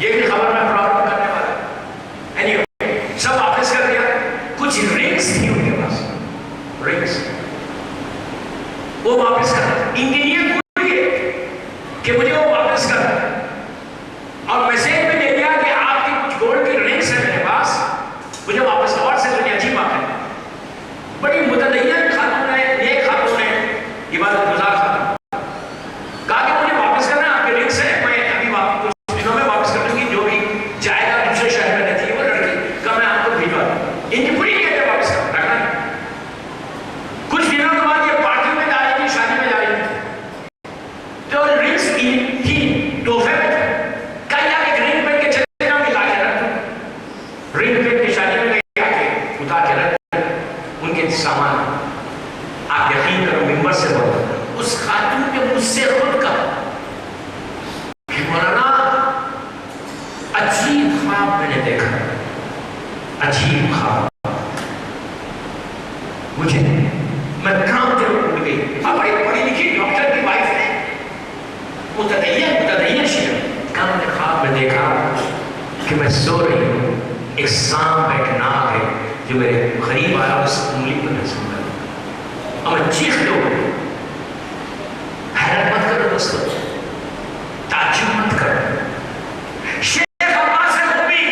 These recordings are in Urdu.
یہ بھی خبر میں پرابلم کرنے والا ہے. Anyway, سب واپس کر دیا. کچھ رنگس تھی ان کے پاس, رنگس, وہ واپس کر دیا. ان کی نیت پوری ہے کہ مجھے وہ واپس کر دیا, اور میسیج میں دے دیا کہ آپ کی کچھ گولڈ کی رنگس ہیں میرے پاس, مجھے واپس کر. اور سے دنیا عجیب بات ہے, بڑی متدین خاتون ہے, نیک خاتون ہے, عبادت گزار خاتون, کہا کہ مجھے واپس کرنا ہے, آپ کے رنگس ہیں, میں ابھی کچھ دنوں میں واپس کر دوں گی, جو بھی جائے گا دوسرے شہر میں رہتی ہے وہ لڑکی کا میں آپ کو بھیجوا دوں. ان کی پوری نیت ہے واپس کرنا, رکھنا ہے. کچھ دنوں کے بعد یہ پارٹی میں جا رہی تھی, شادی میں جا رہی تھی, تو رنگس کی تحفے میں تھے. کہیں آپ ایک رنگ پہن کے چلے جاؤ گے, لا کے رکھ دوں. رنگ پہن کے شادی میں گئے, آ کے اتار کے رکھ ان کے سامان. آپ یقین کرو ممبر سے بولو, اس خاتون نے مجھ سے خود کہا کہ مولانا عجیب خواب میں نے دیکھا, عجیب خواب. مجھے میں کام کے اٹھ گئی. اب بڑی پڑھی لکھی ڈاکٹر کی وائف ہے, متدین شیعہ. کہا میں نے خواب میں دیکھا کہ میں سو رہی ہوں, ایک سانپ ایک ناگ ہے جو میرے قریب آیا, اس انگلی پر نظر کر, اور میں چیخ لو. حیرت مت کرو دوستو, تعجب مت کرو. شیخ عباس خوبی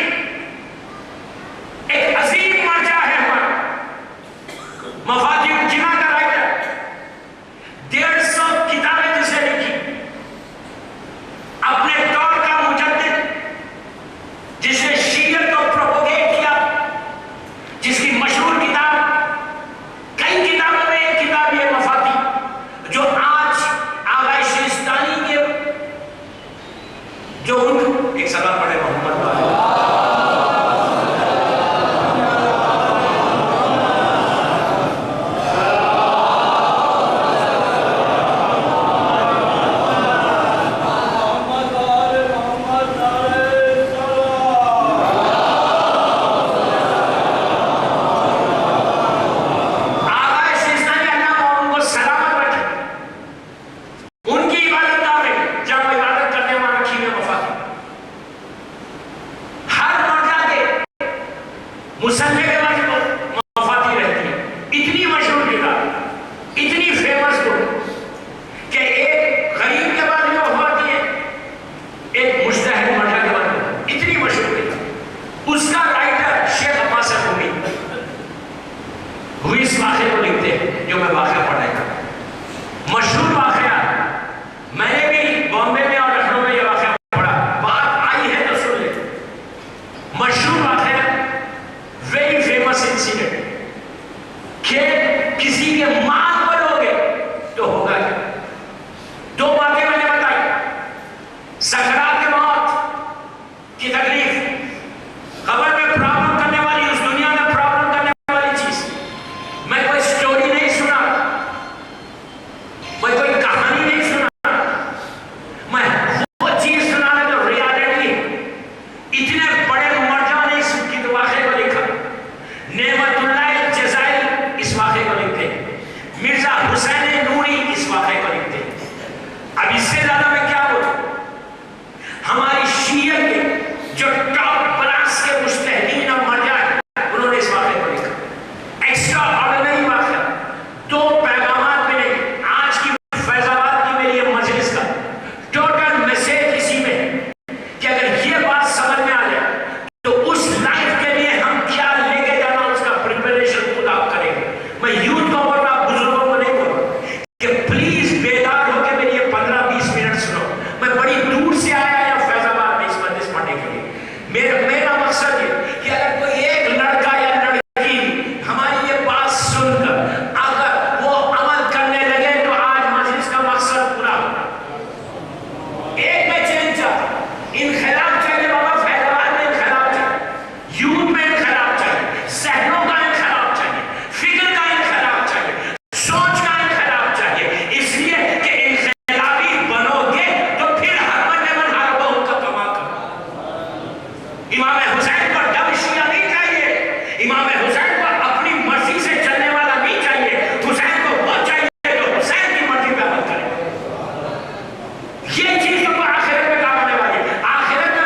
ایک عظیم مرجع ہے ہمارا, مفاتیح الجنان کا رائٹر, 150 کتابیں جسے لکھی, اپنے دور کا مجدد, جس نے شیعت کو پروپوگیٹ کیا, جس کی مشہور کتاب, کئی کتابوں میں ایک کتاب یہ مفاتیح, جو آج آغا شیستانی کے, جو ان ایک سلام پڑھے محمد بھائی, مسلح کے بعد مفاتیح رہتی ہے. اتنی مشہور کتاب, اتنی فیمس بک کہ ایک غریب کے بعد بھی وفاتی ہے, ایک مجتہد مرجع کے بعد بھی. اتنی مشہور کتاب, اس کا رائٹر شیخ عباس خوبی ہوئی اس واقعے کو لکھتے ہیں جو میں واقعہ پڑھا تھا. مشہور واقعہ, میں نے بھی بامبے میں اور لکھنؤ میں یہ واقعہ پڑھا, بات آئی ہے تو سن لے. مشہور واقعہ, ویری فیمس انسیڈنٹ, کہ کسی کے مال بلو گے تو ہوگا کیا. 2 باتیں میں نے بتائی, سکرات موت کی تکلیف, قبر میں پرابلم کرنے والی, اس دنیا میں پرابلم کرنے والی چیز. میں کوئی سٹوری نہیں سنا, میں کوئی کہانی نہیں سنا, میں وہ چیز سنانا جو ریالٹی ہے. اتنے بڑے مرجع نے اس کی واقعے کو لکھا. نعمت اللہ الجزائری اس واقعے کو لکھتے ہیں, مرزا حسین نوری اس واقعے کو لکھتے ہیں. اب اس سے زیادہ میں کیا بولوں. ہماری شیعت کے جو ٹاپ کلاس کے مجتہدین اور مرجع ہیں, انہوں نے اس واقعے کو لکھا. ایکسٹرا آرڈنری واقعہ, 2 پیغامات ملے. آج کی فیض آباد کی میری یہ مجلس کا ٹوٹل میسیج اسی میں ہے کہ اگر یہ بات سمجھ میں آ جائے تو اس لائف کے لیے ہم کیا لے کے جانا, اس کا پریپریشن خود آپ کریں گے. میں یوتھ کو بول رہا, بزرگوں کو نہیں بول رہا کہ پلیز بیدار ہو کے میری یہ 15-20 منٹ سنو. میں بڑی دور سے آیا یا فیض آباد میں اس مجلس پڑھنے کے لیے. میرا مقصد یہ کہ اگر کوئی ایک لڑکا یا لڑکی ہماری یہ بات سن کر اگر وہ عمل کرنے لگے تو آج مجلس کا مقصد پورا ہوگا. ایک میں چینج چاہتا ہوں, انقلاب چاہیے بابا, فیض آباد میں انقلاب چاہیے, یوتھ میں انقلاب چاہیے, ذہنوں کا انقلاب چاہیے, فکر کا انقلاب چاہیے, سوچ کا انقلاب چاہیے. اس لیے کہ انقلابی بنو گے تو پھر ہر بندے من ہر بہت کا کما کر. امام حسین کو ڈب شیعہ نہیں چاہیے, امام حسین کو اپنی مرضی سے چلنے والا نہیں چاہیے. حسین کو وہ چاہیے جو حسین کی مرضی پہ عمل کرے. یہ چیز تو آخرت میں کام آنے والی ہے. آخرت میں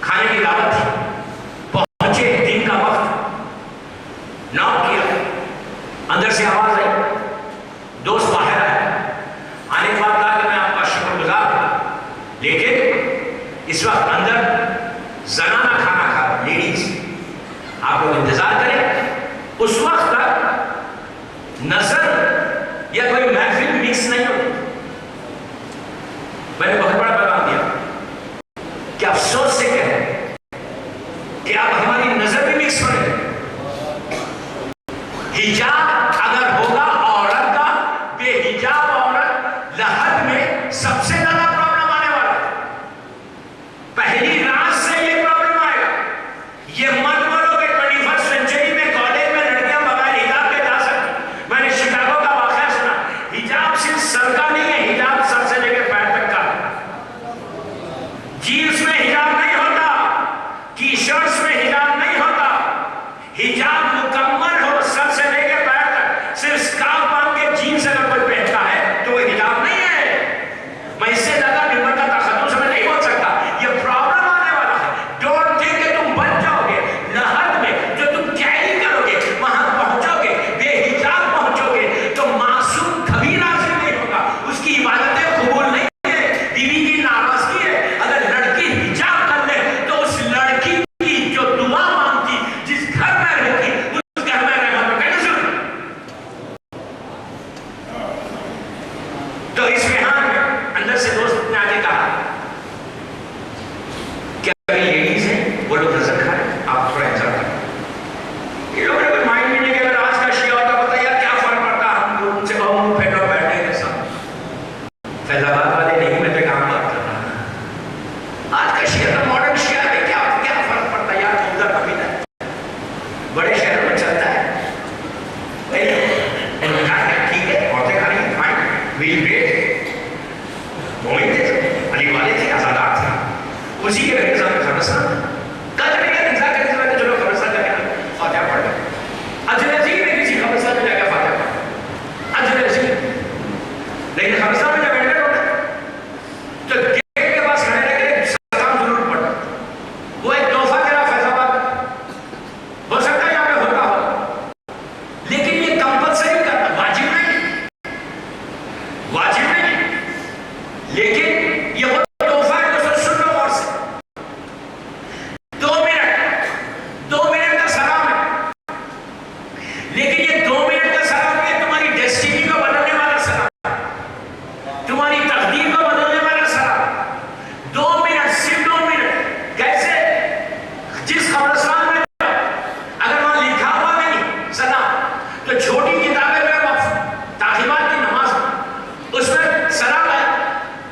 کھانے کی دعوت تھی. پہنچے, دن کا وقت, ناک کیا, اندر سے آواز آئی, دوست باہر آیا. آنے کے بعد کہا کہ میں آپ کا شکر گزار ہوں, لیکن اس وقت اندر زنانہ کھانا کھا رہا, لیڈیز, آپ لوگ انتظار کریں. اس وقت تک نظر یا کوئی محفل مکس نہیں ہوتی. میں نے بہت بڑا پیغام دیا کہ افسوس سے کہیں کہ اب ہماری نظر بھی مکس ہو رہی ہے. حجاب اگر ہوگا عورت کا, بے حجاب عورت لحد میں سب سے زیادہ پرابلم آنے والا ہے. پہلی رات سے یہ پرابلم آئے گا. یہ مت بولو کہ 21st سینچری میں کالج میں لڑکیاں بغیر حجاب کے جا سکتی. میں نے شکاگو کا واقعہ سنا. حجاب صرف سر کا نہیں ہے, حجاب سر سے لے کے پیر تک کا. جینس میں حجاب نہیں ہوتا, ٹی شرٹس میں حجاب نہیں ہوتا. حجاب مکمل ہو سر سے لے کے پیر تک. صرف اسکارف باندھ کے جینس اگر کوئی پہنتا ہے تو وہ حجاب نہیں ہے. میں اس سے زیادہ ممبر کا تخصص میں نہیں بول سکتا. یہ پرابلم آنے والا ہے. ڈونٹ تھنک کہ تم بچ جاؤ گے. لحد میں جو تم کیری کرو گے وہاں پہنچو گے, بے حجاب پہنچو گے تو معصوم کبھی راضی نہیں ہوگا. اس کی عبادتیں قبول نہیں ہے. بیوی کی ناراضگی ہے. اگر لڑکی حجاب کر لے تو اس لڑکی کی جو دعا مانگتی, جس گھر میں رہتی, اس گھر میں رحمت کا نزول. تو اس ریحان میں اندر سے دوست نے آگے کہا کہ ابھی لیڈیز ہیں, وہ لوگ نظر کھا رہے, آپ تھوڑا انتظار کریں. یہ لوگوں نے کوئی مائنڈ بھی نہیں کیا. اگر آج کا شیعہ ہوتا بتائیے یار کیا فرق پڑتا, ہم ان سے کہو منہ پھیرو بیٹھے ہیں سب. فیض آباد والے نہیں, میں تو کام بات کر رہا ہوں. آج کا شیعہ تو ماڈرن شیعہ ہے, کیا فرق پڑتا ہے یار, ادھر کبھی ہے, بڑے شہروں میں چلتا ہے. انہوں نے کہا کہ ٹھیک ہے, عورتیں کھا رہی ہیں, فائن, ویل ویٹ. مومن تھے, علی والے تھے, آزادار تھے, اسی کے گھر کے ساتھ خبرستان. کل میں یہ انتظار کرتے تھے چلو خبرستان جا کے فاتحہ پڑھ لیں. اجر عظیم میں کسی خبرستان میں جا کے فاتحہ پڑھ, اجر عظیم. لیکن خبرستان میں جب انٹر ہونا تو گیٹ کے پاس کھڑے رہ کے سلام ضرور پڑھنا. وہ ایک تحفہ تیرا فیض آباد ہو سکتا ہے یہاں پہ ہوتا ہو, لیکن یہ کمپلسری کرنا واجب نہیں, واجب نہیں. لیکن یہ وہ تحفہ ہے جو سن لو غور سے. 2 منٹ کا سلام ہے, لیکن یہ 2 منٹ کا سلام ہے تمہاری ڈیسٹینی کو بدلنے والا سلام, تمہاری تقدیر کو بدلنے والا سلام. 2 منٹ, صرف 2 منٹ. کیسے؟ جس خبرستان میں اگر وہاں لکھا ہوا نہیں سلام, تو چھوٹی کتابیں میں وقف تعلیمات کی نماز, اس میں سلام ہے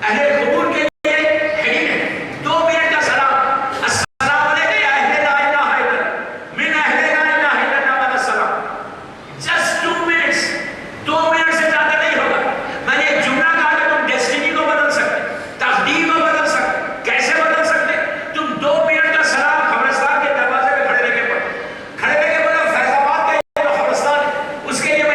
اہل قبور کے لیے ہیڈنگ ہے. 2 منٹ کا سلام, السلام علیکم یا اہل لا الہ الا اللہ من اہل لا الہ الا اللہ والا سلام. جسٹ 2 منٹس, 2 منٹ سے زیادہ نہیں ہوگا. میں نے ایک جملہ کہا کہ تم ڈیسٹینی کو بدل سکتے, تقدیر کو بدل سکتے. کیسے بدل سکتے؟ تم 2 منٹ کا سلام خبرستان کے دروازے پہ کھڑے رہ کے پڑھو. کھڑے رہ کے پڑھو, فیض آباد کا یہ جو خبرستان ہے اس کے لیے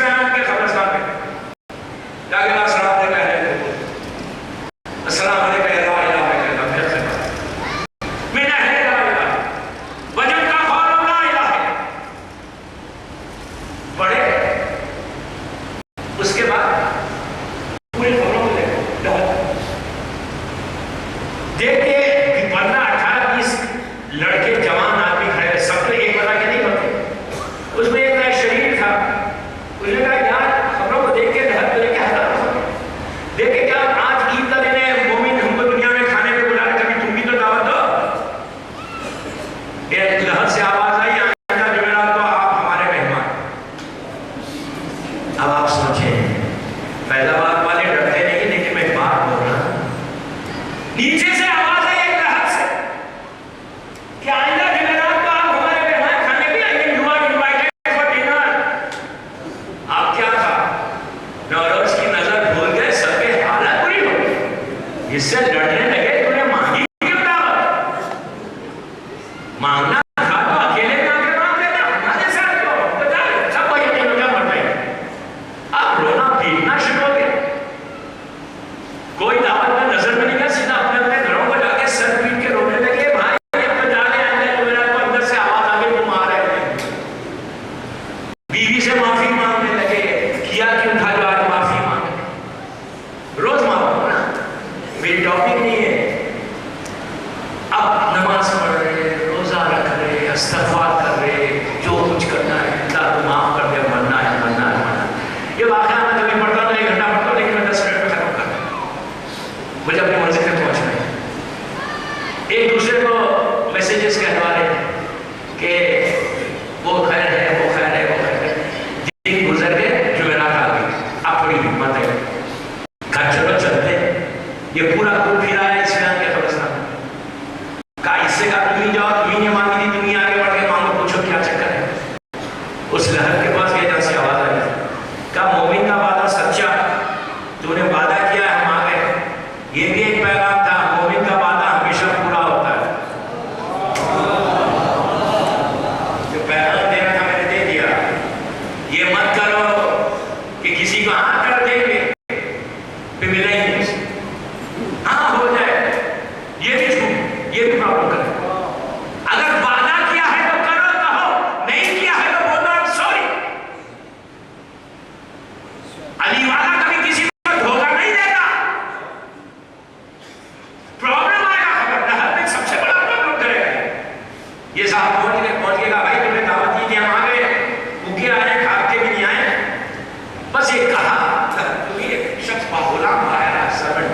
بیان کے قبرستان پہ جا کے السلام علیکم السلام علیکم لا الہ الا اللہ من اہل لا الہ وجن کا قول لا الہ پڑھے. اس کے بعد پوری خبروں کو دیکھتے 15-18-20 لڑکے جوان آدمی کھڑے، سب تو ایک بتا کے نہیں ہوتے. اس میں ایک شریف تھا، اس نے کہا یار خبروں کو دیکھ کے دہت لے کے ہٹا دیکھ کے کیا آج عید کا دن ہے، مومن ہم کو دنیا میں کھانے پہ بلا رہے، کبھی تم بھی تو دعوت دو. لہر سے آواز آئی آئندہ جمعرات کو آپ ہمارے مہمان. اب آپ سوچیں فیض آباد والے ڈرتے نہیں، لیکن میں بات بول رہا ہوں نیچے سے آواز آئی ایک لہر سے کہ آئندہ جمعرات کو آپ ہمارے مہمان کھانے بھی آئیں گے. You are invited for dinner. آپ کیا تھا نوروز کی نظر بھول گئے، سب کے حالت بری ہو گئی. اس سے لڑنے لگے تو نے مانگی کیوں دعوت؟ مانگنا تھا تو اکیلے میں آ کے مانگ لینا، ہمارے ساتھ تو سب کو یقین ہو جا مر گئے. آپ رونا پیٹنا شروع ہو گئے. کوئی دعوت میں نظر میں نہیں گیا، سیدھا اپنے اپنے گھروں کو جا کے سر پیٹ کے رونے لگے. بھائی اب تو جانے آئندہ جمعرات کو اندر سے آواز آ گئی تم آ رہے ہیں. بیوی سے معافی مانگنے لگے، کیا کیوں تھا جو آج معافی مانگے؟ روز مانگو نا، میری ٹاپک نہیں ہے. اب نماز پڑھ رہے، روزہ رکھ رہے، استغفار کر رہے، جو کچھ کرنا ہے اللہ تو معاف کر دے، مرنا ہے مرنا ہے مرنا ہے. یہ واقعہ میں کبھی پڑھتا ہوں، 1 گھنٹہ پڑھتا ہوں، لیکن میں 10 منٹ میں ختم کرتا ہوں. مجھے اپنی منزل تک پہنچنا ہے. ایک دوسرے کو میسیجز کہوا رہے ہیں کہ وہ خیر ہے وہ خیر ہے وہ خیر ہے. دن گزر گئے، جمعرات آ گئی. اب تھوڑی ہمت ہے، گھر چلو چلتے. یہ پورا گروپ پھرا ہے اسلام کے قبرستان. کہا اس سے کہا تم ہی جاؤ، تم ہی نے مانگی تھی، تم ہی آگے بڑھ کے مانگو، پوچھو کیا چکر ہے. اس لہر کے پاس گئے جہاں سے آواز آئی. کہا مومن کا وعدہ سچا، تو نے وعدہ کیا ہے ہم آ گئے. یہ بھی ایک پیغام تھا، مومن کا وعدہ ہمیشہ پورا ہوتا ہے. جو پیغام دینا تھا میں نے دے دیا. یہ مت کرو کہ کسی کو ہاں کر دیں گے پھر ملے ہی نہیں. ہاں ہو جائے، یہ بھی جھوٹ، یہ بھی پرابلم کرے. اگر وعدہ کیا ہے تو کرو، کہو. نہیں کیا ہے تو بولو سوری. علی والا کبھی کسی کو دھوکہ نہیں دیتا. پرابلم آئے گا، خبر لہر میں سب سے بڑا پرابلم کرے گا. یہ صاحب پہنچ گئے گا، بھائی تمہیں دعوت دی کہ ہم آ گئے، بھوکے آئے، کھا کے بھی نہیں آئے. بس یہ کہا تو یہ شخص غلام آیا سرونٹ.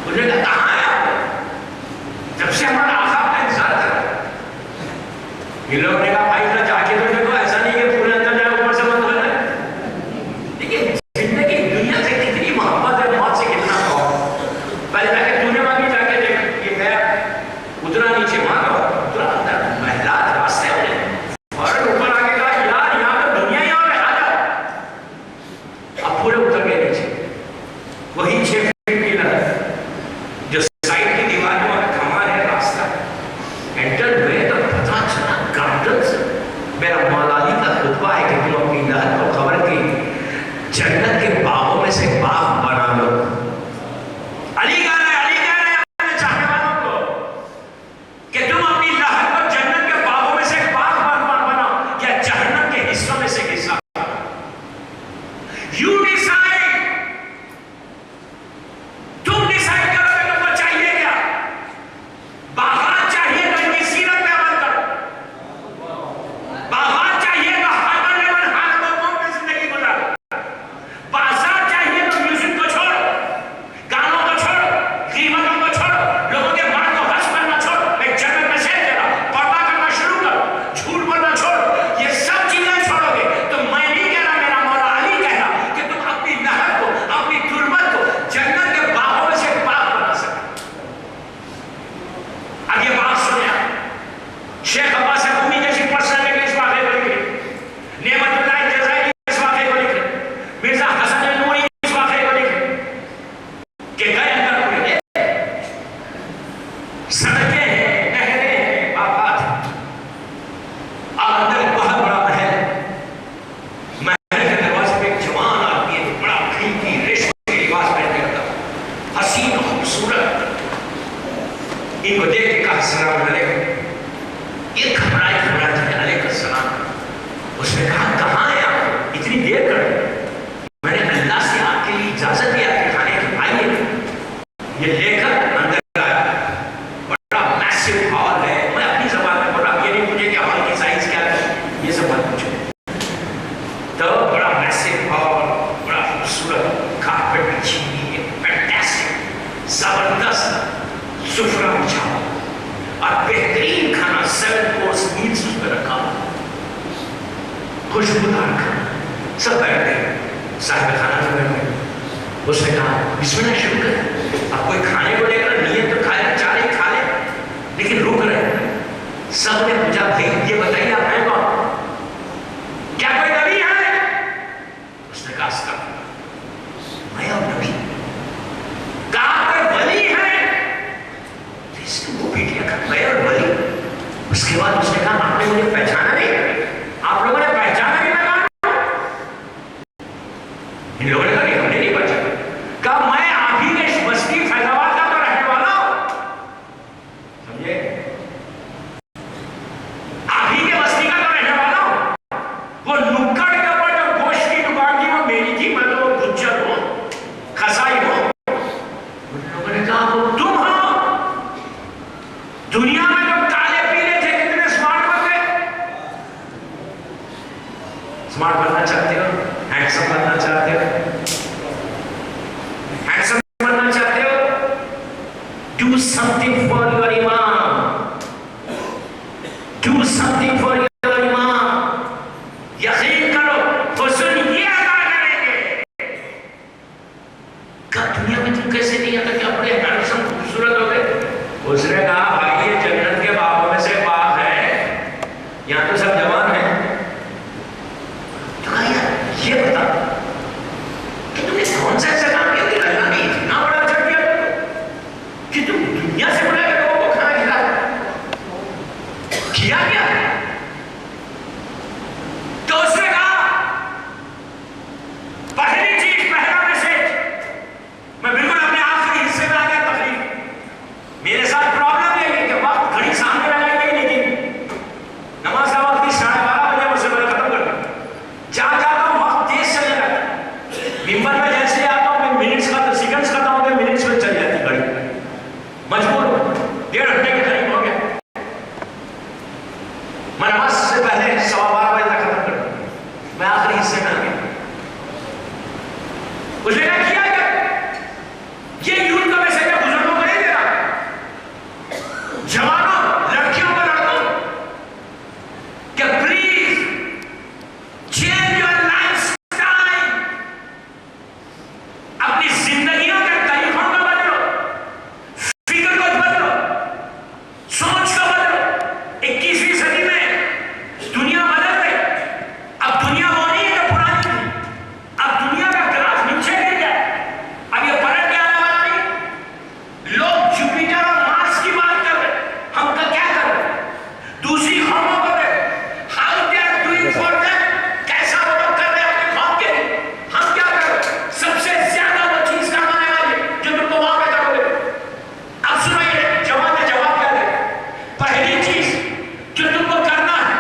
انہوں نے کہا کہاں ہے آپ؟ جب سے ہمارا آقا کا انتظار کر رہا ہے. یہ لوگ نے کہا بھائی ذرا جا کے تو دیکھو، ایسا نہیں کہ پورے اندر جائے اوپر سے مت ہو جائے. لیکن زندگی دنیا سے کتنی محبت ہے، موت سے کتنا خوف. پہلے جا کے تو نے مانگی، جا کے دیکھ یہ ہے اتنا نیچے مانگا، اتنا اندر محلات راستے ہوئے اور اوپر آگے کہا یار یہاں تو دنیا ہی اور آ جاؤ. اب پورے اتر گئے نیچے. وہی 6 فٹ کی لہر جو سائڈ کی دیوار میں تھما ہے راستہ. انٹر ہوئے تو پتا چلا گارڈنز. میرا مولا علی کا خطبہ ہے کہ تم اپنی لہر کو خبر کی جنت کے باغوں میں سے باغ بنا لو. علی کہہ رہے اپنے چاہنے والوں کو کہ تم اپنی لہر کو جنت کے باغوں میں سے باغ بناؤ یا جہنم کے حصوں میں سے حصہ. You decide. تم ڈیسائیڈ کرو کہ تم کو چاہیے کیا. باغات چاہیے تو ان کی سیرت پہ عمل کرو. باغات چاہیے تو ہر بندے میں زندگی گزارو. بازار چاہیے تو سفرہ بچھاؤ اور بہترین کھانا 7 کورس میلز اس پہ رکھا، خوشبودار کھانا، سب بیٹھ گئے، صاحب کھانا تو بیٹھ گئے، اس نے کہا بسم اللہ شروع کریں، اب کوئی کھانے کو لے کر نیت تو کھائے چاہ رہے کھا لے، لیکن رک رہے ہیں۔ سب نے پوچھا بھائی یہ بتائیے آپ ہیں کون، کیا کوئی نبی ہے؟ اس نے کہا استغفر، میں اب نبی، کہا کوئی ولی ہے؟ اس نے وہ پیٹ لیا، میں اور ولی۔ اس کے بعد اس نے کہا آپ نے مجھے پہچانا نہیں، آپ لوگوں نے پہچانا نہیں، میں کہا ان لوگوں نے کہا کہ ہم نے نہیں پہچانا، کہا میں آپ ہی کے بستی فیض آباد کا تو رہنے والا ہوں، سمجھے، آپ ہی کے بستی کا تو رہنے والا ہوں، وہ نکڑ کے اوپر جو گوشت کی دکان تھی وہ میری تھی، میں تو وہ بچر ہوں، کھسائی ہوں۔ ان لوگوں نے کہا وہ تم ہو، دنیا میں جو کالے پیلے تھے کتنے اسمارٹ بن گئے، اسمارٹ بننا چاہتے ہو، ہینڈسم بننا چاہتے ہو، ہینڈسم بننا چاہتے ہو، do something for your imam, do something for your imam، یقین کرو حسن یہ ادا کریں گے۔ کہا دنیا میں تم کیسے نہیں آتا کہ اپنے ہینڈسم خوبصورت ہو گئے؟ اس نے کہا بھائی یہ جنت کے باغوں میں سے باغ ہے، یہاں تو سب جوان ہیں۔ تو کہا یار یہ بتا کہ تم نے کون سا ایسا کام کیا کہ اللہ نے اتنا بڑا اجر دیا کہ تم دنیا سے بڑا کے لوگوں کو کھانا کیا کیا؟ تو اس نے کہا پہلی چیز، پہلا میسج، میں بالکل اپنے آخری حصے میں آ گیا تقریر، میرے ساتھ پرابلم یہ ہے کہ وقت گھڑی سامنے لگائی گئی، لیکن نماز کا وقت 12:30 بجے مجھ سے میں ختم کر دوں، جہاں جاتا ہوں وقت تیز چلنے لگا، ممبر میں جیسے آتا ہوں میں منٹس کا سیکنڈس کرتا ہوں کہ منٹس میں چل جاتی گھڑی، مجبور 1.5 گھنٹے کے قریب ہو گیا، میں نماز سے پہلے 12:15 بجے تک ختم کر دوں، میں آخری حصے میں آ گیا۔ اس نے کیا یہ یوتھ کا میسج ہے، بزرگوں کو نہیں دے رہا، جوانوں، لڑکیوں کو، لڑکوں کہ please change your life style, اپنی زندگیوں کے طریقوں کو بدلو، فکر کو بدلو، سوچ کو بدلو۔ 21ویں صدی میں دنیا بدل گئی، اب دنیا وہ نہیں ہے جو پرانی تھی، اب دنیا کا گراف نیچے گر گیا، اب یہ پلٹ کے آنے والا نہیں۔ لوگ جوپیٹر اور مارس کی بات کر رہے، ہم کا کیا کر رہے؟ دوسری قوموں کو دیکھ، how they are doing for them، کیسا وہ لوگ کر رہے ہیں اپنی قوم کے لیے، ہم کیا کر رہے؟ سب سے زیادہ وہ چیز کروانے والی جو تم کو وہاں پہ کرو گے۔ اب سنائیے جوان نے جواب کیا دے، پہلی چیز جو تم کو کرنا ہے،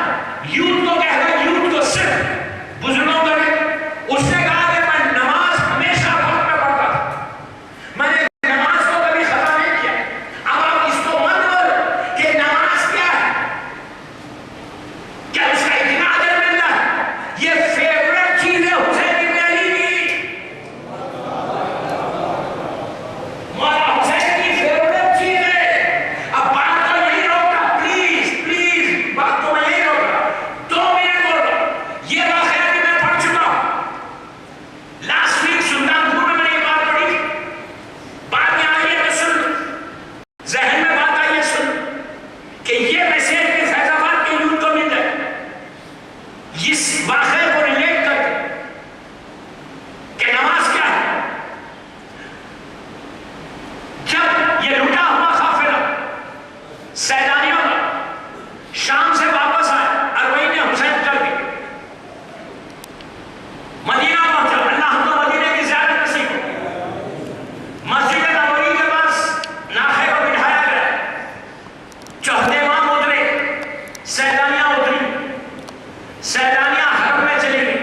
یوتھ کو کہہ دو، یوتھ کو صرف بزرگوں کو نہیں۔ اس نے کہا کہ میں نماز ہمیشہ وقت میں پڑھتا تھا، میں نے نماز کو کبھی خطا نہیں کیا۔ اب آپ اس کو مت بولو کہ نماز کیا ہے، کیا اس کا اتنا اجر ملتا ہے؟ یہ فیورٹ چیز ہے حسین ابن علی کی، مولا حسین کی فیورٹ چیز ہے۔ اب بات تو نہیں روکتا، پلیز پلیز بات تو میں نہیں روکتا، 2 منٹ بول رہا ہوں۔ یہ واقعہ بھی میں پڑھ چکا ہوں، لاسٹ ویک سلطان پور میں نے یہ بات پڑھی تھی، بعد میں آئی ہے تو سن لو، ذہن میں بات آئی ہے سن لو کہ یہ میسیج بھی فیض آباد کے یوتھ کو مل جائے، اس واقعے کو ریلیٹ کر کے کہ نماز کیا ہے۔ جب یہ لٹا ہوا قافلہ سیلانیوں کا شام سے واپس آئے، اربعین حسین چل گئی، مدینہ پہنچا، اللہ ہم کو مدینہ کی زیارت نصیب ہو۔ مسجد نبوی کے پاس ناخے کو بٹھایا گیا، چوتھے امام اترے، سیلانیاں اتری، سیلانیاں حرم میں چلی گئی،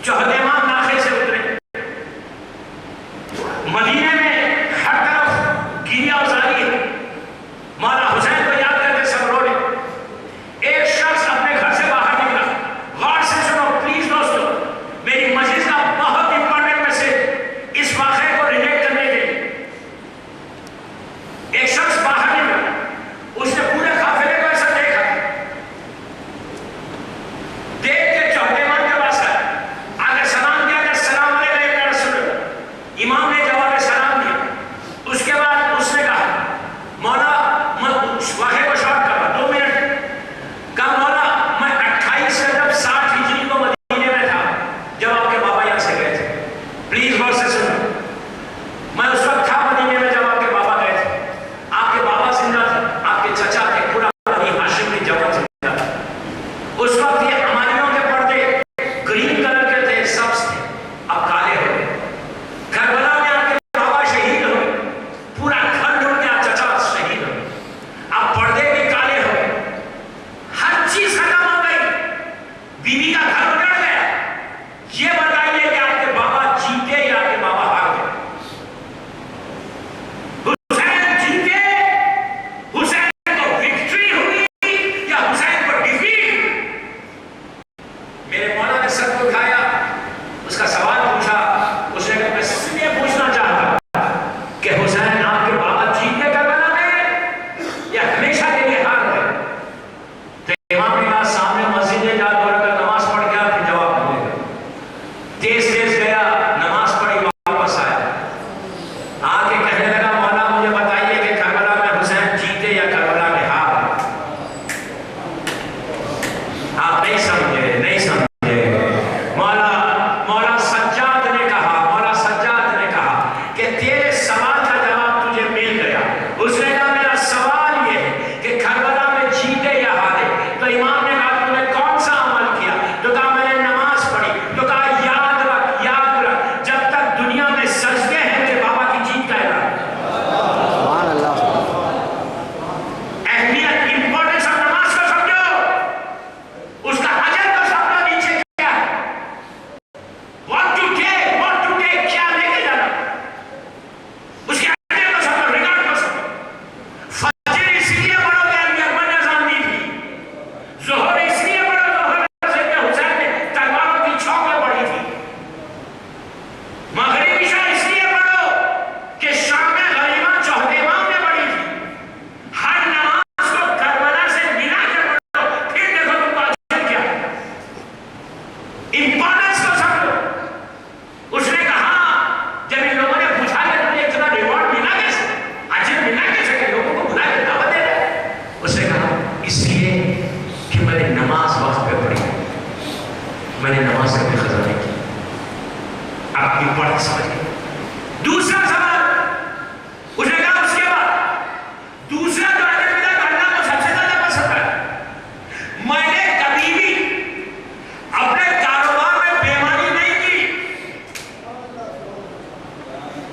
چوتھے امام ناخے سے اترے، مدینے میں ہر طرف گریا ازاری ہے، مولا حسین کو یاد کرتے سب رو رہے۔ ایک شخص اپنے گھر سے باہر نکلا، غور سے سنو پلیز دوستو، میری مجلس کا بہت امپورٹنٹ میسج اس واقعے کو ریلیٹ کرنے کے لیے۔ ایک آدمی پڑھ سمجھ گئے. دوسرا سوال اس نے کہا اس کے بعد دوسرا جو اجر ملا تو اللہ کو سب سے زیادہ پسند ہے. میں نے کبھی بھی اپنے کاروبار میں بےمانی نہیں کی.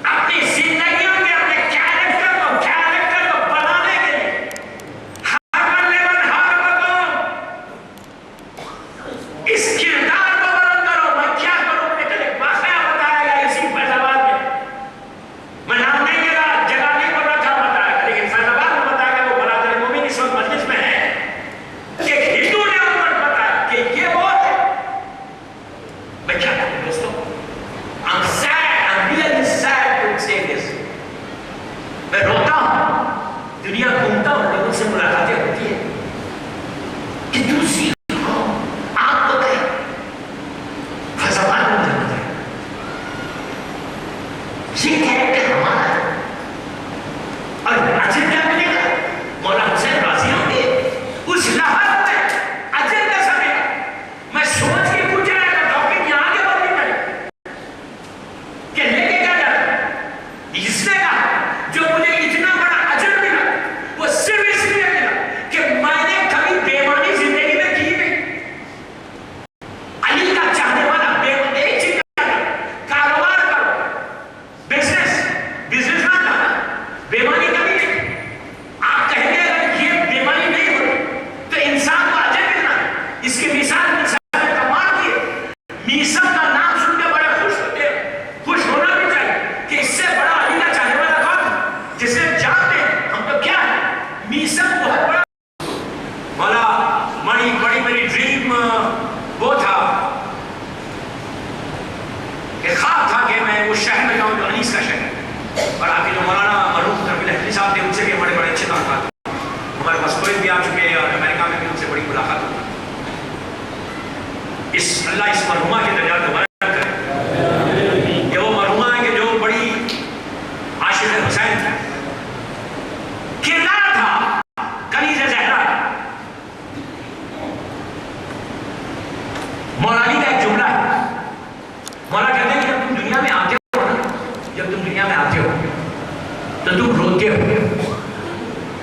اپنی زندگیوں میں اپنے کیریکٹر کو بنانے کے لیے ہر بندے اس کردار کو بلند کرو. میں کیا کروں؟ میں کل ایک واقعہ بتایا گیا اسی فیض آباد میں. میں نام نہیں لے رہا، جگہ نہیں بول رہا کیا بتایا گیا، لیکن فیض آباد میں بتایا گیا. وہ برادر مومن اس وقت مجلس میں ہے کہ ہندو نے ان پر بتایا کہ یہ وہ ہے. میں کیا کروں دوستوں؟ I'm sad, I'm really sad to say this. میں روتا ہوں، دنیا گھومتا ہوں، لوگوں سے ملاقاتیں ہوتی ہیں کہ تم سیکھو آپ کو کہ فیض آباد میں جانا ہے. یہ کیریکٹر ہمارا ہے اور اجر کیا ملے گا؟ مولا حسین راضی ہوں گے. اس لحظ میں اجر کیسا ملا؟ میں سوچ کے پوچھ رہا تھا ڈاکٹر یہاں آگے بات نہیں کرے کہ لے کے کیا جاتا ہے. اس نے کہا جو مجھے اتنا بڑا اجر ملا وہ صرف اس لیے ملا کہ میں نے کبھی بےمانی زندگی میں کی نہیں. علی کا چاہنے والا ایک چیز کاروبار کرو، بزنس نہ کرنا، بےمانی کبھی نہیں. آپ کہیں گے اگر یہ بےمانی نہیں ہوتی تو انسان کو اجر ملنا ہے. اس کی مثال نے کمال کی ہے. میثم کا نام سن کے بڑے خوش ہوتے ہیں. خوش ہونا بھی چاہیے کہ اس سے بڑا علی کا چاہنے والا کون ہے جسے جانتے ہیں ہم تو کیا ہے. میثم بہت بڑا مولا بڑی میری ڈریم وہ تھا کہ خواب تھا کہ میں اس شہر میں جاؤں جو انیس کا شہر ہے. اور آپ کے جو مولانا مرحوم تربیل احمدی صاحب تھے ان سے بھی بڑے اچھے تعلقات. ہمارے پاس کوئی بھی آ چکے ہیں اور امریکہ میں بھی ان سے بڑی ملاقات ہوئی. اللہ اس مرحومہ کے درجات کو بلند کرے. یہ وہ مرحومہ ہے کہ جو بڑی عاشق حسین تھی. کردار تھا کنیز زہرا. مولا علی کا ایک جملہ ہے. مولا کہتے ہیں کہ جب تم دنیا میں آتے ہو تو تم روتے ہو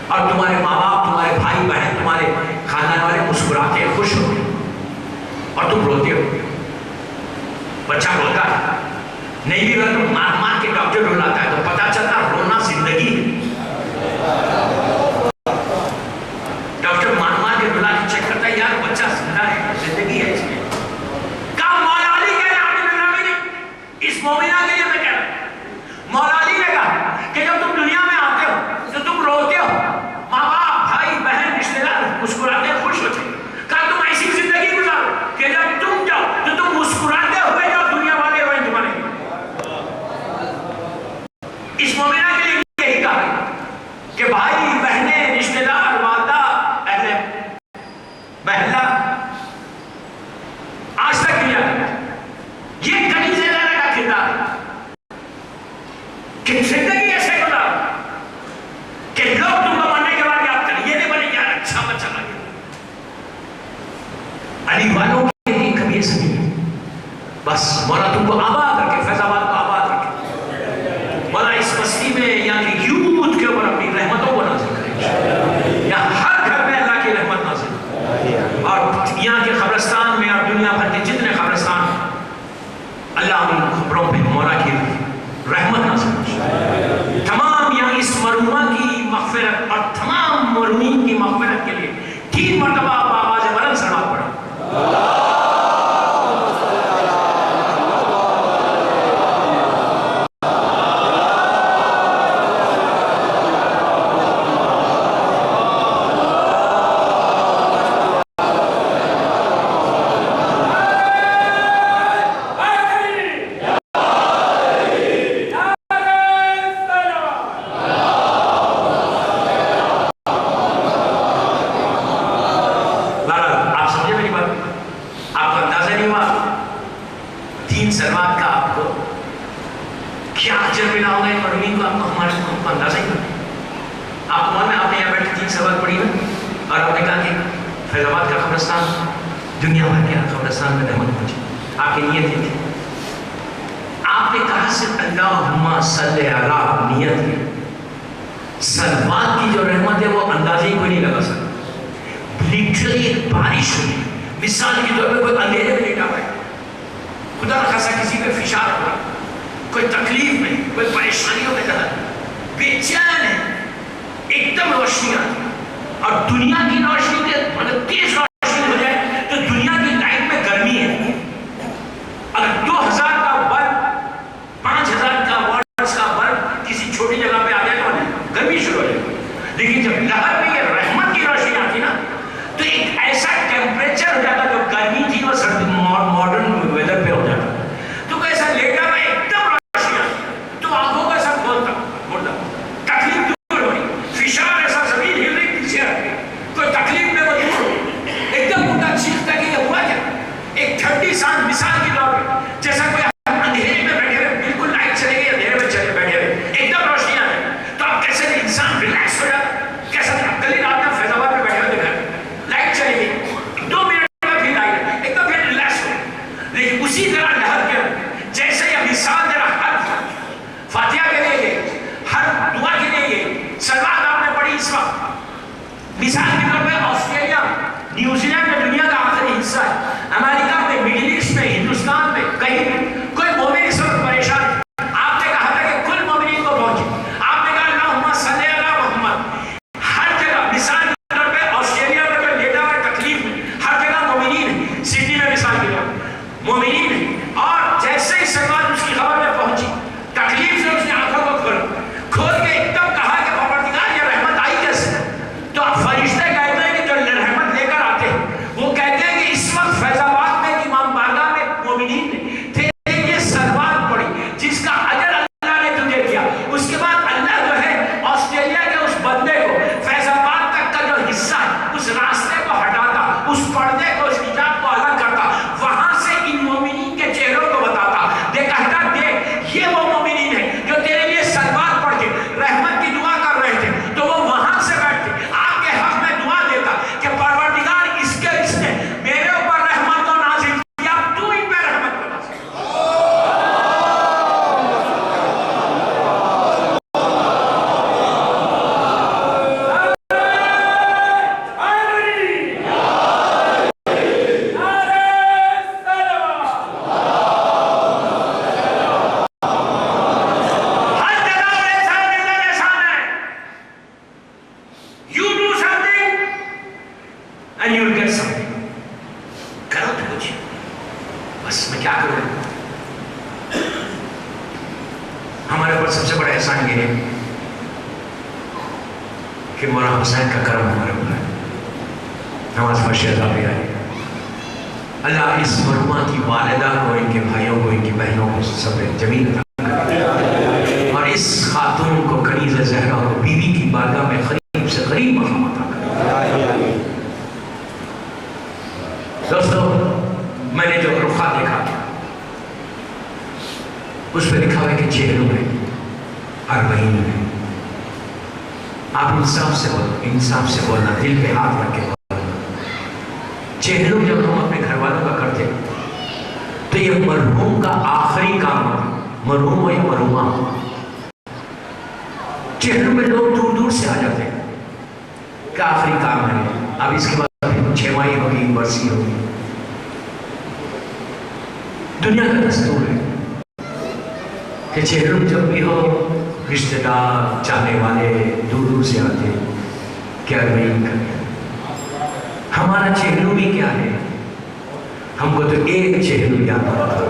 اور تمہارے ماں باپ، تمہارے بھائی بہن، تمہارے خاندان والے مسکراتے ہیں، خوش ہوتے ہیں اور تم روتے ہو. بچہ روتا ہے نہیں بھی اگر تم مار کے ڈاکٹر رلاتا ہے تو پتا چلتا رونا زندگی ہے. ڈاکٹر مار کے رلا کے چیک کرتا ہے یار بچہ زندہ ہے، زندگی ہے اس میں. کہا مولا علی کہہ رہے آپ نے نہیں، اس مومنہ کے لیے میں کہہ رہا ہوں. مولا علی نے کہا کہ جب تم دنیا میں آتے ہو تو تم روتے ہو، ماں باپ بھائی بہن رشتے دار مسکراتے ہیں، خوش ہوتے ہیں. کہا تم ایسی زندگی گزارو کہ جب تم جاؤ تو تم مسکراتے ہوئے جاؤ، دنیا والے روئیں تمہارے. اس مومنہ کے لیے یہی کہا کہ بھائی بہنیں رشتے دار والدہ اہل محلہ آج تک کیا یہ کنیز زہرا کا کردار کہ زندگی ایسے گزارو کہ لوگ تم کو مرنے کے بعد یاد کریں. یہ نہیں بنے یار اچھا بچہ لگے. علی والوں کے لیے کبھی ایسا نہیں ہے. بس مولا تم کو آباد رکھے، فیض آباد کو آباد رکھے. مولا اس بستی میں یہاں کی یوتھ کے اوپر اپنی رحمتوں کو نازل کرے. یہاں ہر گھر میں اللہ کی رحمت نازل اور یہاں کے قبرستان میں اور دنیا بھر کے جتنے قبرستان اللہ ان خبروں پہ مولا کی رحمت نازل کرے. تمام یہاں اس مرحومہ کی مغفرت اور تمام مرحومین کی مغفرت کے لیے 3 مرتبہ آپ آواز بلند سلوات پڑھیں. فیض آباد کا قبرستان دنیا بھر کے قبرستان میں رحمت پہنچے. آپ کی نیت یہ تھی. آپ نے صلی علی نیت ہے. صلوات کی جو رحمت ہے وہ اندازے ہی کوئی نہیں لگا سکتا. لٹرلی ایک بارش ہوئی. مثال کے طور پہ کوئی اندھیرے میں لیٹا ہوا ہے, خدا نہ خاصا کسی پہ فشار ہوا, کوئی تکلیف میں, کوئی پریشانیوں میں ڈالا, بے چین ہے, ایک دم روشنی آتی ہے. اور دنیا کی روشنی کے مطلب تیز روشنی ہو جائے تو دنیا کی لائٹ میں گرمی ہے. اگر 2000 کا بلب 5000 کا واٹس کا بلب کسی چھوٹی جگہ پہ آ جائے تو گرمی شروع ہو جائے. لیکن جب لہر میں یہ رحمت کی روشنی آتی نا تو ایک ایسا ٹیمپریچر ہو جاتا, جو گرمی تھی وہ سردی ماڈرن ویدر پہ ہو جاتا. تو ایسا لیٹا میں ایک دم روشنی آتی تو آنکھوں کو ایسا کھولتا مڑتا, تکلیف دور ہو رہی, فشار ایسا زمین ہل رہی پیچھے ہٹ گئی, کوئی تکلیف میں وہ دور ہو گئی, ایک دم اٹھا چیختا کہ یہ ہوا کیا. ایک ٹھنڈی سانس مثال کی طور پہ جیسا کوئی اندھیرے میں بیٹھے ہوئے, بالکل لائٹ چلے گئی, اندھیرے میں چلے بیٹھے ہوئے, ایک دم روشنی آ گئی تو آپ کیسے انسان ریلیکس ہو جاتا. کیسا کل رات میں فیض آباد میں بیٹھے ہوئے دیکھا, لائٹ چلی گئی, 2 منٹ میں پھر آئی, ایک دم پھر ریلیکس ہو. لیکن اسی طرح لہر کے جیسے یہ مثال دے رہا, ہر فاتحہ کے لیے یہ, ہر دعا کے لیے یہ سلوات آپ نے پڑھی اس وقت. مثال کے طور پہ آسٹریلیا, نیوزی لینڈ میں دنیا کا آخری حصہ ہے, امریکہ میں, مڈل ایسٹ میں, ہندوستان میں, کہیں کوئی مومن اس وقت پریشان ہے. آپ نے کہا تھا کہ کل مومنین کو پہنچے, آپ نے کہا اللہم صلی علی محمد. ہر جگہ مثال کے طور پہ آسٹریلیا میں کوئی لیٹا ہوا تکلیف میں, ہر جگہ مومنین ہے. سڈنی میں مثال کے طور پہ مومنین ہے, اور جیسے ہی سلمان اس کی خبر میں پہنچی, تکلیف سے اس نے آنکھوں کو کھول کے ایک دم کہا کہ پروردگار یہ رحمت آئی کیسے. تو آپ فرشتے کہتے ہیں کہ جو رحمت لے کر آتے ہیں وہ کہتے ہیں کہ اس وقت فیض آباد میں امام بارگاہ میں مومنین تھے, یہ سلوات پڑی جس کا اجر اللہ نے تجھے دیا. اس کے بعد اللہ جو ہے آسٹریلیا کے اس بندے کو فیض آباد تک کا جو حصہ ہے اس راستے کو ہٹاتا, اس پردے کو, اس حجاب کو الگ کرتا, وہاں سے ان مومنین کے چہروں کو بتاتا, کہتا دیکھ یہ وہ مومنین ہیں جو تیرے لیے سلوات پڑھ کے رحمت کی دعا کر رہے تھے. تو وہ وہاں سے بیٹھ کے آپ کے حق میں دعا دیتا کہ پروردگار اس نے میرے اوپر رحمت کو نازل کیا, تو ان پہ رحمت کو نازل کیا. ہر جگہ ایسا ملنا احسان ہے. You do something and you will get something. کرو تو کچھ, بس میں کیا کروں. ہمارے اوپر سب سے بڑا احسان یہ ہے کہ مولانا حسین کا کرم ہمارے اوپر ہے. نماز پر شہزاد بھی آئی. اللہ اس مرحومہ کی والدہ کو, ان کے بھائیوں کو, ان کی بہنوں کو صبر جمیل عطا کرے, اور اس خاتون کو کنیز زہرا کو بیوی کی بارگاہ میں قریب سے قریب مقام عطا کرے. دوستو, میں نے جو رخا دیکھا اس پہ لکھا ہوا ہے کہ چہروں میں 40 میں. آپ انصاف سے بولنا, دل پہ ہاتھ رکھ کے بولنا. چہروں جب ہم اپنے گھر والوں کا کرتے تو یہ مرحوم کا آخری کام ہوتا. مرحوم ہو یا مرحومہ, چہروں میں لوگ دور دور سے آ جاتے ہیں کہ آخری کام ہے. اب اس کے بعد 6 ماہی ہوگی, برسی ہوگی. دنیا کا دستور ہے کہ چہروں جب بھی ہو رشتہ دار, چاہنے والے دور دور سے آتے ہیں کیا نہیں کریں. ہمارا چہروں بھی کیا ہے, ہم کو تو ایک چہروں یاد آتا.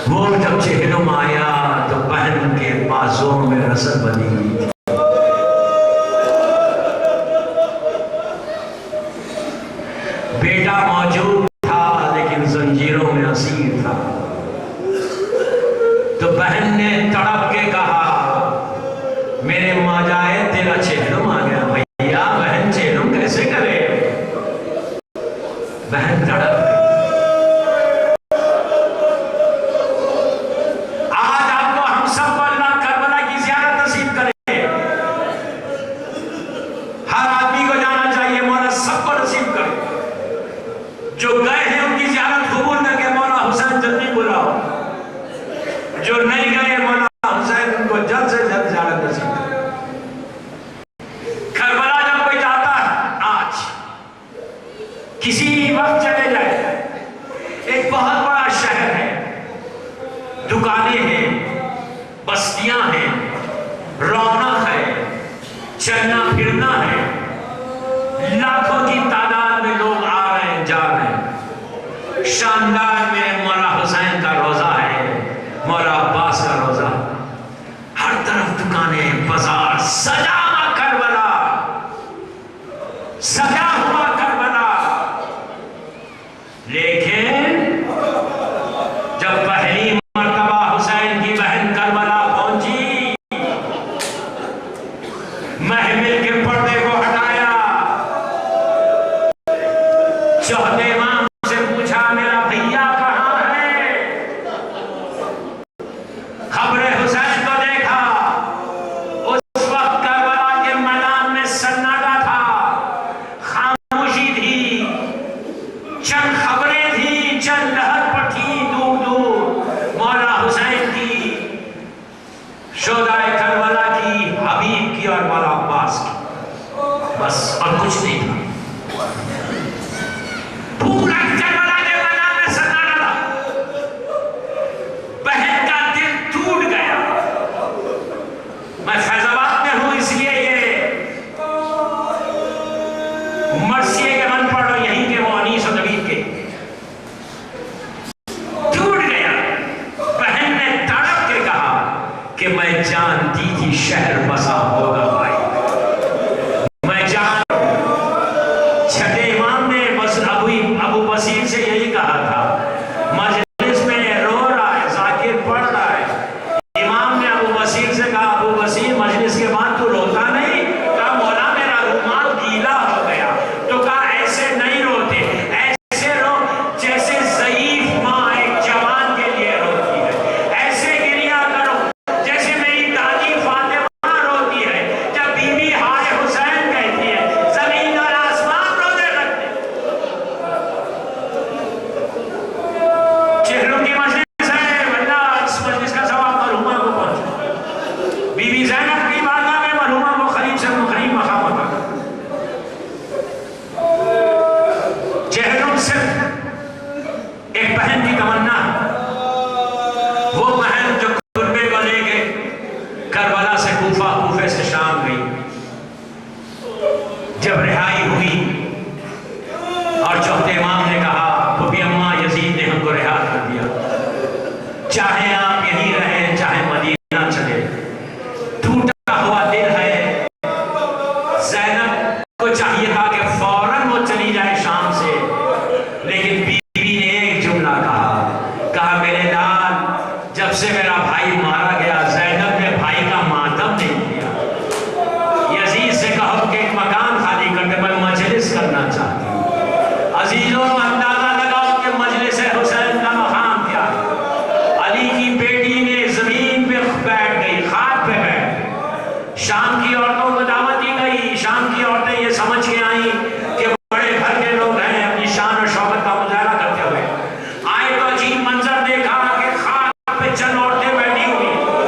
وہ جب چہروں میں آیا تو بہن کے بازوں میں رسل بنی. بیٹا موجود تھا لیکن زنجیروں میں اسیر تھا. تو بہن نے تڑپ کے کہا میرے ماں جائے تیرا چہروں آ گیا. بھیا بہن چہروں کیسے کرے. بہن تڑپ گئی. آج آپ کو ہم سب کو اللہ کربلا کی زیارت نصیب کرے. ہر آدمی کو جانا چاہیے, مولا سب کو نصیب کرے. جو گئے ہیں ان کی زیارت قبول نہ کہ مولا حسین جلدی بلاؤ. جو نہیں دکانیں ہیں، بستیاں ہیں، رونق ہے، چلنا پھرنا ہے، لاکھوں کی تعداد میں لوگ آ رہے ہیں جا رہے ہیں. شاندار میں مولا حسین کا روزہ ہے، مولا عباس کا روزہ. ہر طرف دکانیں، بازار سجا ہوا کربلا، سجا ہوا کربلا. لیکن جب پہلی مرتبہ حسین کی بہن کربلا پہنچی، محمل کے پردے کو ہٹایا، چوتھے امام سے پوچھا میرا بھیا کہاں ہے؟ خبر حسین کو دیکھا. اس وقت کربلا کے میدان میں سناٹا تھا، خاموشی تھی، چند خبریں تھیں، چند لہر پٹھی دور دور. مولا حسین کی، شہدائے کربلا کی، حبیب کی اور مولا عباس کی، بس اور کچھ نہیں تھا. پورا کربلا کے میدان میں سناٹا تھا. بہن کا دل ٹوٹ گیا. میں فیض آباد میں ہوں اس لیے یہ مرثیے کے من پڑھ رہے یہیں کے وہ انیس و نوید کے. ٹوٹ گیا. بہن نے تڑپ کے کہا کہ میں جانتی تھی شہر بسا ہوگا بھائی. میں جان چھٹے امام نے بس ابو بصیر سے یہی کہا تھا. مجلس میں رو رہا ہے، ذاکر پڑھ رہا ہے. امام نے ابو بصیر سے کہا ابو بصیر مجلس کے بعد تو روتا نہیں؟ کہا مولا میرا رومال گیلا ہو گیا. تو کہا ایسے نہیں روتے، ایسے رو جیسے ضعیف ماں ایک جوان کے لیے روتی ہے. ایسے گریا کرو جیسے میری دادی فاطمہ روتی ہے جب بی بی ہائے حسین کہتی ہے. زمین اور آسمان رونے لگتے. چہروں کی مجلس ہے، اللہ اس مجلس کا ثواب مرحومہ کو پہنچے. بی بی زینب کی بارگاہ میں مرحومہ کو قریب سے قریب مقام عطا کر. چہروں سے ایک بہن کی تمنا ہے، وہ بہن جو خطبے کو لے کے کربلا سے کوفہ، کوفے سے شام گئی. جب رہائی ہوئی اور چوتھے امام نے کہا پھوپھی اماں یزید نے ہم کو رہا کر دیا، چاہے آپ یہیں رہیں چاہے مدینہ چلے. ٹوٹا ہوا دل ہے. زینب کو چاہیے تھا کہ فوراً وہ چلی جائے شام سے، لیکن بیوی نے ایک جملہ کہا میرے لال جب سے میرا بھائی مارا گیا زینب نے بھائی کا ماتم نہیں کیا. یزید سے کہو کہ ایک مکان خالی کر دے، میں مجلس کرنا چاہتی ہوں. عزیزوں اندازہ لگاؤ کہ مجلس حسین کا مقام کیا ہے. علی کی بیٹی نے زمین پہ بیٹھ گئی، خاک پہ بیٹھ گئی. شام کی عورتوں کو دعوت دی گئی. شام کی عورتیں یہ سمجھ کے آئیں کہ بڑے گھر کے لوگ ہیں، اپنی شان اور شوکت کا مظاہرہ کرتے ہوئے آئے تو عجیب منظر دیکھا کہ خاک پہ چند عورتیں بیٹھی ہوئی.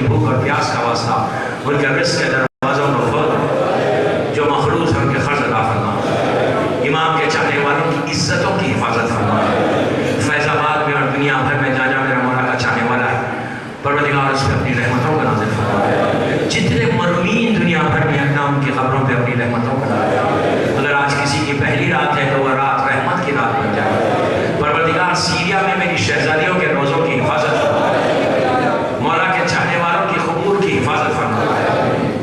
بھوک اور پیاس کا واسطہ ان کے رزق کے دروازوں کو کھول، جو مخلوق ہے ان کے قرض ادا فرما، امام کے چاہنے والوں کی عزتوں کی حفاظت فرما۔ فیض آباد میں اور دنیا بھر میں جہاں جہاں میرا مولا کا چاہنے والا ہے، پروردگار اس پہ اپنی رحمتوں کا نازل فرما۔ جتنے مرمین دنیا بھر میں ہیں ان کی قبروں پہ اپنی رحمتوں کا نازل فرما۔ اگر آج کسی کی پہلی رات ہے تو وہ رات رحمت کی رات بن جائے۔ پروردگار سیریا میں میری شہزادیوں کے روزوں کی حفاظت فرما، مولا کے چاہنے والوں کی قبور کی حفاظت فرما،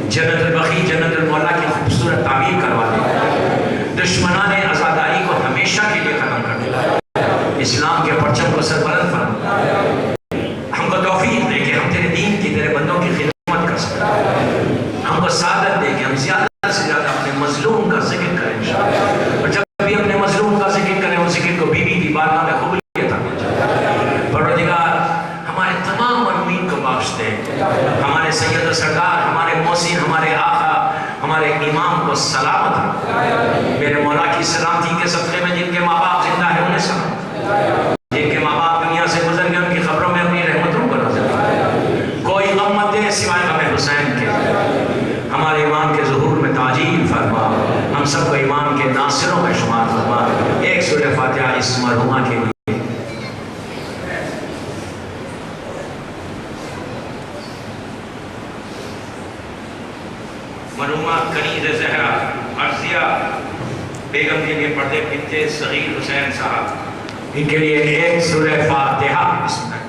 جنت البقیع جنت المولا کی خوبصورت تعمیر کروا دے، دشمنان عزاداری کو ہمیشہ کے لیے ختم کر دے، اسلام کے پرچم کو سربلند فرما۔ ہم کو توفیق دے کہ ہم تیرے دین کی تیرے بندوں کی خدمت کر سکیں، ہم کو سعادت دے کہ ہم زیادہ سے زیادہ اپنے مظلوم کا ذکر کریں انشاءاللہ، اور جب بھی اپنے مظلوم کا ذکر کریں اس ذکر کو بی بی کی بارگاہ میں قبولیت عطا فرما۔ پروردگار ہمارے تمام مرمین کو بخش دے، ہمارے سید و سردار، ہمارے محسن، ہمارے آقا، ہمارے امام کو سلامت رکھ۔ میرے مولا کی سلامتی کے صدقے میں جن کے ماں باپ زندہ ہیں انہیں سلام، جن کے ماں باپ دنیا سے گزر گئے ان کی خبروں میں اپنی رحمتوں کو نازل فرما۔ کوئی غم مت دے سوائے غم حسین کے، ہمارے امام کے ظہور میں تعجیل فرما، ہم سب کو امام کے ناصروں میں شمار فرما۔ ایک سورہ فاتحہ اس مرحومہ کے لیے۔ مرحومہ کنیز زہرا مرضیہ بیگم کے لیے پردے بنت صغیر حسین صاحب، ان کے لیے ایک سورہ فاتحہ بسم اللہ۔